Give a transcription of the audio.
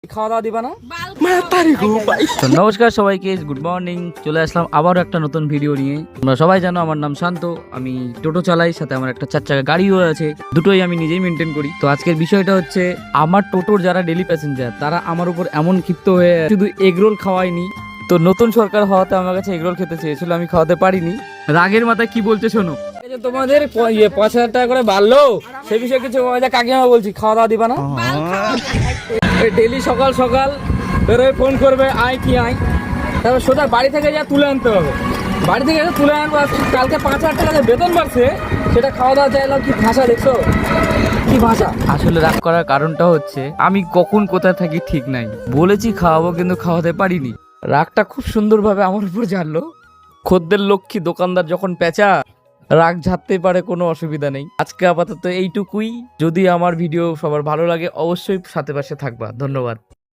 খাওয়া দাওয়া দিবা না? তো নমস্কার সবাইকে, গুড মর্নিং। চলে আসলাম আবারও একটা নতুন ভিডিও নিয়ে। তোমরা সবাই জানো আমার নাম শান্ত, আমি টোটো চালাই, সাথে আমার একটা 4 চাকা গাড়িও আছে। দুটোই আমি নিজেই মেনটেন করি। তো আজকের বিষয়টা হচ্ছে, আমার টোটোর যারা ডেলি প্যাসেঞ্জার তারা আমার উপর এমন ক্ষিপ্ত হয়ে শুধু এগরোল খাওয়ায়নি, তো নতুন সরকার হওয়াতে আমার কাছে এগরোল খেতে চেয়েছিল, আমি খাওয়াতে পারিনি। রাগের মাথায় কি বলছে শোনো। তোমাদের 5,000 টাকা করে বাড়লো, সে বিষয়ে কিছু কাকিমা বলছি, খাওয়া দাওয়া দিবা না? ডেলি সকাল সকাল বেরোয় ফোন করবে, আয় কি আয়, তারপর সোজা বাড়ি থেকে যা তুলে আনতে হবে। বাড়ি থেকে যা তুলে আনবো, কালকে 5,000 টাকা যে বেতন বাড়ছে সেটা খাওয়া দাওয়া চাইলাম। কি ভাষা দেখছো, কি ভাষা। আসলে রাগ করার কারণটা হচ্ছে, আমি কখন কোথায় থাকি ঠিক নাই। বলেছি খাওয়াবো, কিন্তু খাওয়াতে পারিনি। রাগটা খুব সুন্দরভাবে আমার উপর ঝাড়লো। খদ্দের লক্ষ্মী দোকানদার যখন পেঁচা, রাগ ঝাড়তে পারে, কোনো অসুবিধা নেই। আজকে আপাতত এইটুকুই। যদি আমার ভিডিও সবার ভালো লাগে অবশ্যই সাথে পাশে থাকবা। ধন্যবাদ।